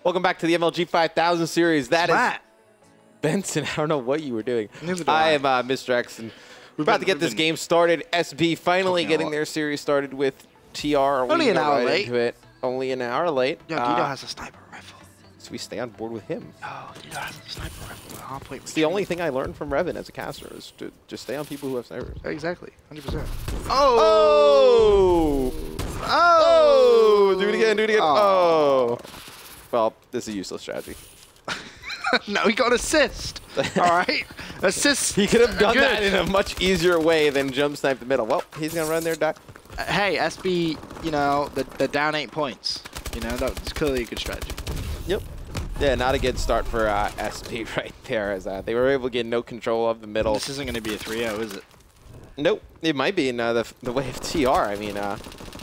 Welcome back to the MLG 5000 series. That is Benson. I don't know what you were doing. I am Mr. X, and we're about to get this game started. SB finally getting their series started with TR. Only an hour late. Into it. Only an hour late. Yo, Dito has a sniper rifle. So we stay on board with him. Oh, Dito has a sniper rifle. It's the only thing I learned from Revan as a caster is to just stay on people who have snipers. Exactly. 100%. Oh! Oh! Do it again, do it again. Oh. Well, this is a useless strategy. No, he got an assist. All right. Assist. He could have done that in a much easier way than jump snipe the middle. Well, he's going to run there, die. Hey, SB, you know, the down 8 points. You know, that's clearly a good strategy. Yep. Yeah, not a good start for SB right there, as they were able to get no control of the middle. This isn't going to be a 3-0, is it? Nope. It might be in the way of TR. I mean,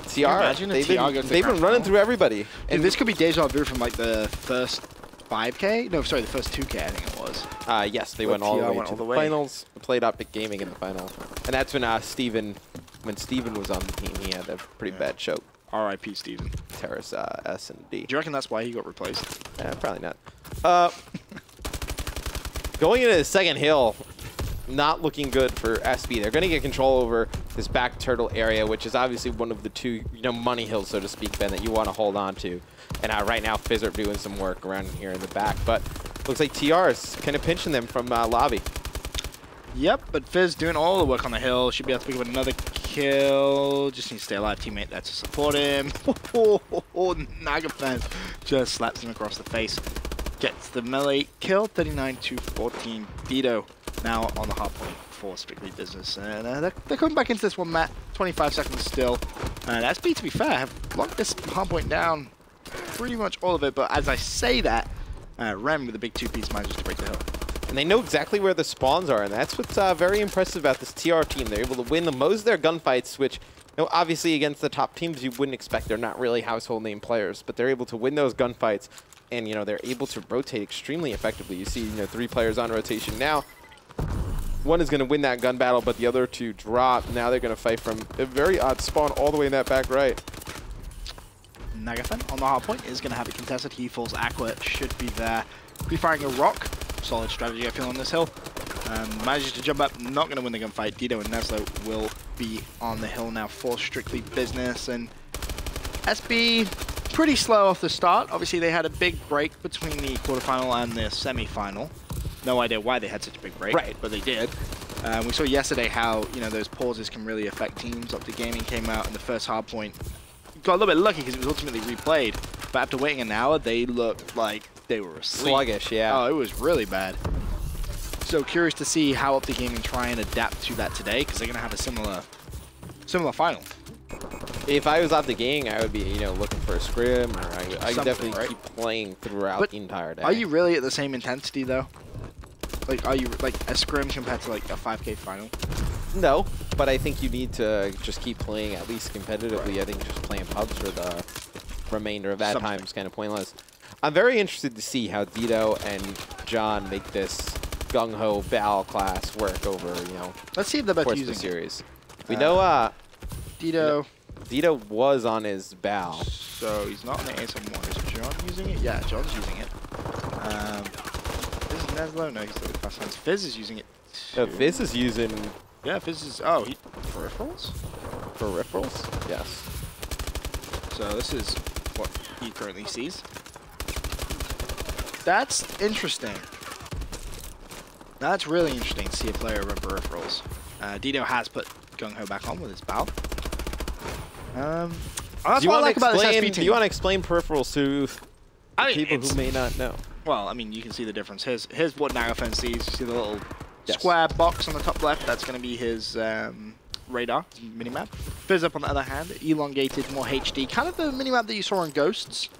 TR, they've been running through everybody. And this could be deja vu from like the first 5K? No, sorry, the first 2K, I think it was. Yes, they went all the way to the finals, played Optic Gaming in the final. And that's when when Steven was on the team, he had a pretty bad choke. R.I.P. Steven. Terrace S and D. Do you reckon that's why he got replaced? Probably not. Going into the second hill, not looking good for SB. They're going to get control over this back turtle area, which is obviously one of the two, money hills, so to speak, Ben, that you want to hold on to. And right now, Fizzerp doing some work around here in the back. But looks like TR is kind of pinching them from lobby. Yep, but Fizz doing all the work on the hill. Should be able to pick up another kill. Just needs to stay alive. Teammate there to support him. Nagafan just slaps him across the face. Gets the melee kill. 39-14. Dito now on the hard point for Strictly Business. And they're coming back into this one, Matt. 25 seconds still. And SB, to be fair, have locked this hard point down pretty much all of it. But as I say that, Rem with a big 2-piece manages to break the hill. And they know exactly where the spawns are, and that's what's very impressive about this TR team. They're able to win most of their gunfights, which, obviously against the top teams you wouldn't expect. They're not really household name players, but they're able to win those gunfights, and they're able to rotate extremely effectively. You see, 3 players on rotation now. One is going to win that gun battle, but the other 2 drop. Now they're going to fight from a very odd spawn all the way in that back right. Nagafan on the hard point is going to have it contested. He falls Aqua, should be there. Be firing a rock. Solid strategy, I feel, on this hill. Manages to jump up, not going to win the gunfight. Dito and Neslo will be on the hill now for Strictly Business. And SB, pretty slow off the start. Obviously, they had a big break between the quarterfinal and the semi-final. No idea why they had such a big break, but they did. We saw yesterday how, those pauses can really affect teams. Optic Gaming came out in the first hard point. Got a little bit lucky because it was ultimately replayed. But after waiting an hour, they looked like they were asleep. Sluggish, yeah. Oh, it was really bad. So curious to see how Optic Gaming try and adapt to that today, because they're going to have a similar final. If I was Optic Gaming, I would be, looking for a scrim, or I would definitely keep playing throughout the entire day. Are you really at the same intensity, though? Like, are you, like, a scrim compared to, like, a 5K final? No, but I think you need to just keep playing at least competitively. I think just playing pubs for the remainder of that time is kind of pointless. I'm very interested to see how Dito and John make this gung-ho Bal class work over, Let's see if they're both using the series. We know Dito was on his Bal. So he's not on the ASM1. Is John using it? Yeah, John's using it. This is Neslo? No, he's still the fast hands. Fizz is using it too. No, Fizz is using... Yeah, Fizz is... Oh, peripherals? Peripherals? Yes. So this is what he currently sees. That's interesting. That's really interesting to see a player run peripherals. Dito has put Gung-Ho back on with his bow. That's what I like about this SB team. Do you want to explain peripherals to people who may not know? Well, I mean, you can see the difference. Here's what Nagafan sees. You see the little square box on the top left? That's going to be his radar, his minimap. Fizzerp, on the other hand, elongated, more HD. Kind of the minimap that you saw in Ghosts.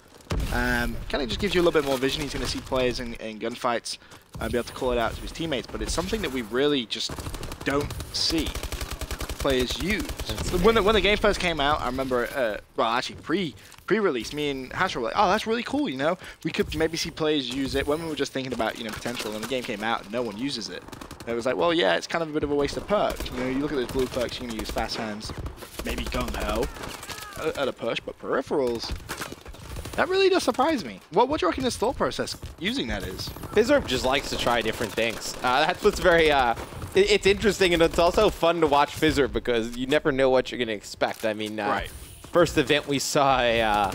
Kind of just gives you a little bit more vision. He's going to see players in gunfights and be able to call it out to his teammates. But it's something that we really just don't see players use. When the game first came out, I remember, well, actually pre-release, me and Hash were like, oh, that's really cool, We could maybe see players use it when we were just thinking about, potential, and the game came out and no one uses it. And it was like, well, yeah, it's kind of a bit of a waste of perk. You look at those blue perks, you're going to use fast hands, maybe Gung-Ho at a push, but peripherals, That really does surprise me. What do you reckon his thought process using that is? Fizzorb just likes to try different things. That's what's very, it's interesting, and it's also fun to watch Fizzorb because you never know what you're going to expect. I mean, right. First event we saw a,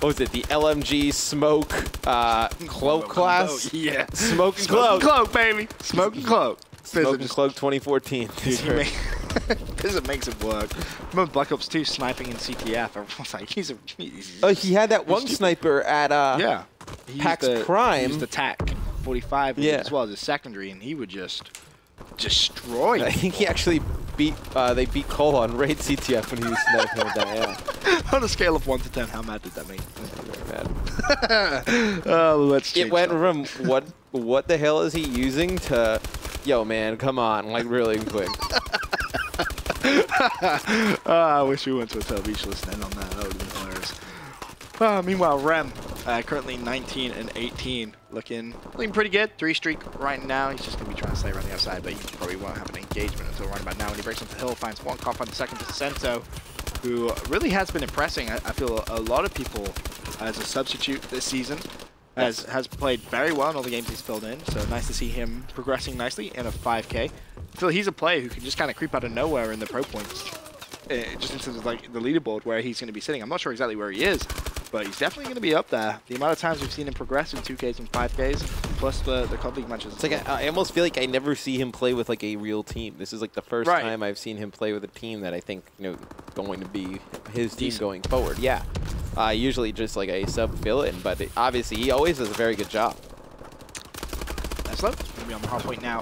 what was it, the LMG Smoke Cloak class? Yeah. Smoke and Cloak. Cloak. Cloak, baby. Smoke and Cloak. Smoke and Cloak 2014. Fizzorb makes it work. Remember Black Ops 2 sniping in CTF? Everyone's like, he's he had that one sniper at PAX Prime. He used the TAC 45 as well as a secondary, and he would just destroy. I think he actually beat, they beat Cole on Raid CTF when he was sniping with that, yeah. On a scale of 1 to 10, how mad did that make? Very mad. Let's change it went from what the hell is he using to, yo man, come on, like really quick. I wish we went to a television list and on that. That would have been hilarious. Meanwhile, Rem, currently 19 and 18, looking pretty good. 3-streak right now. He's just going to be trying to stay around the outside, but he probably won't have an engagement until right about now. When he breaks onto the hill, finds one, can't find the second to Sento, who really has been impressing. I feel a lot of people as a substitute this season. Has played very well in all the games he's filled in, so nice to see him progressing nicely in a 5K. I feel he's a player who can just kind of creep out of nowhere in the pro points, just in terms of like the leaderboard where he's going to be sitting. I'm not sure exactly where he is, but he's definitely going to be up there. The amount of times we've seen him progress in 2Ks and 5Ks, plus the COD League matches. It's like I almost feel like I never see him play with like a real team. This is like the first time I've seen him play with a team that I think going to be his team going forward. Yeah. Usually just like a sub fill-in, but obviously he always does a very good job. That's low. Going to be on the hard point now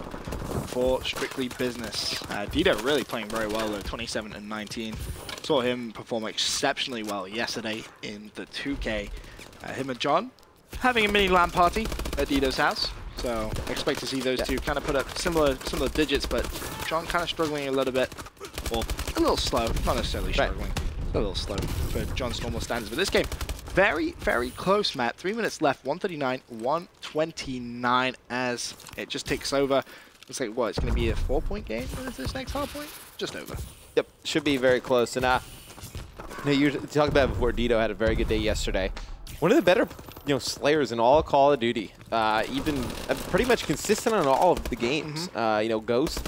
for Strictly Business. Dido really playing very well though, 27 and 19. Saw him perform exceptionally well yesterday in the 2K. Him and John having a mini LAN party at Dido's house. So expect to see those two kind of put up similar digits, but John kind of struggling a little bit. Well, a little slow, not necessarily struggling. A little slow for John's normal standards. But this game, very, very close, Matt. 3 minutes left, 139, 129 as it just ticks over. Looks like, what, it's going to be a 4-point game for this next hard point? Just over. Yep, should be very close. And you talked about it before, Dido had a very good day yesterday. One of the better slayers in all of Call of Duty. Even pretty much consistent on all of the games. Ghost,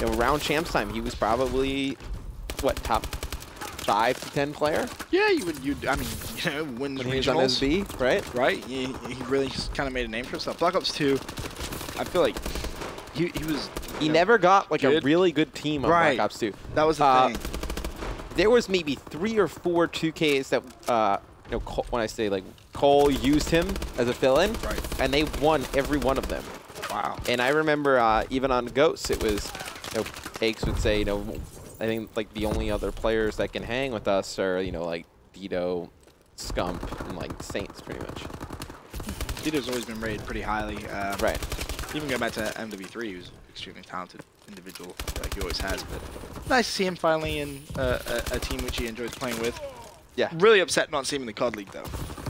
around champs time, he was probably, what, top 5 to 10 player? Yeah, I mean, wins when he was on SB, right? Right, he really kind of made a name for himself. Black Ops 2, I feel like he was... He never got like a really good team on Black Ops 2. That was the thing. There was maybe 3 or 4 2Ks that, when I say like Cole used him as a fill-in, and they won every one of them. Wow. And I remember even on Ghosts, it was, Eggs would say, I think like the only other players that can hang with us are, like Dido, Scump, and like Saints pretty much. Dido's always been rated pretty highly. Right. Even going back to MW3, he was an extremely talented individual, like he always has. But nice to see him finally in a team which he enjoys playing with. Yeah. Really upset not seeing him in the COD League, though.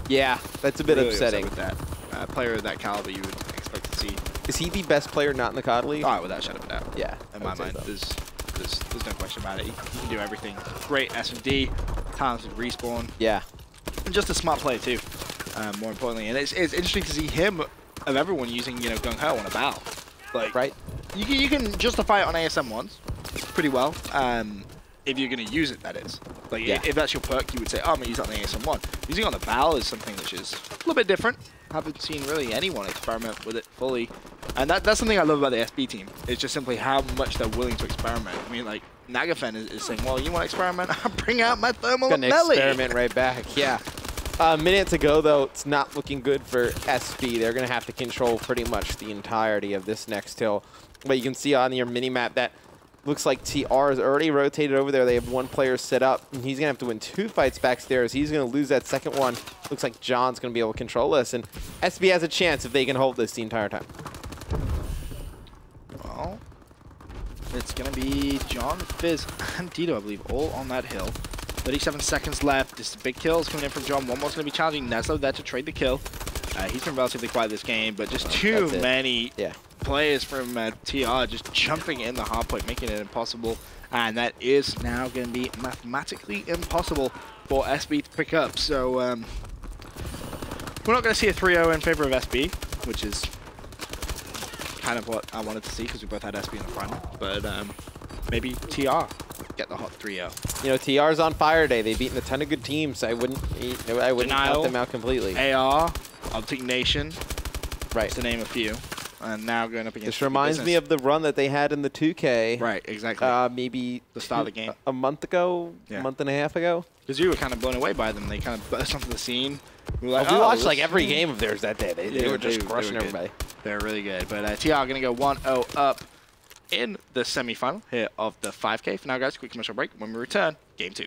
Yeah, that's a bit really upsetting. Upset with that. Player of that caliber you would expect to see. Is he the best player not in the COD League? Oh, without a shadow of a doubt. Yeah. In my mind, there's no question about it. He can do everything. Great S&D, talented respawn. Yeah. And just a smart player, too, more importantly. And it's interesting to see him, of everyone, using, Gung Ho on a bow. Like, you can justify it on ASM once pretty well, if you're going to use it, that is. Like, if that's your perk, you would say, oh, I'm going to use that on the ASM 1. Using it on the bow is something which is a little bit different. Haven't seen really anyone experiment with it fully. And that's something I love about the SB team. It's just simply how much they're willing to experiment. I mean, like, Nagafen is saying, well, you want to experiment? I'll bring out my thermal Gonna belly. Experiment right back, yeah. Minutes ago, though, it's not looking good for SB. They're going to have to control pretty much the entirety of this next hill. But you can see on your mini-map that looks like TR is already rotated over there. They have one player set up, and he's going to have to win 2 fights backstairs. He's going to lose that second one. Looks like John's going to be able to control this, and SB has a chance if they can hold this the entire time. Well, it's going to be John, Fizz, and Dido, I believe, all on that hill. 37 seconds left. This is big kills coming in from John. One more's going to be challenging Neslo there to trade the kill. He's been relatively quiet this game, but just too many players from TR just jumping in the hard point, making it impossible. And that is now going to be mathematically impossible for SB to pick up. So We're not going to see a 3-0 in favor of SB, which is kind of what I wanted to see because we both had SB in the final. But maybe TR get the hot 3-0. You know, TR's on fire today. They've beaten a ton of good teams. I wouldn't count them out completely. AR, Optic Nation, right, to name a few. And now going up against. This reminds me of the run that they had in the 2K. Right, exactly. Maybe the start of the game. A month ago, a month and a half ago. Because you were kind of blown away by them. They kind of burst onto the scene. We, were like, we watched like every game of theirs that day. They were just crushing everybody. They're really good. But TR going to go 1-0 up in the semi-final here of the 5K. For now, guys, quick commercial break. When we return, game 2.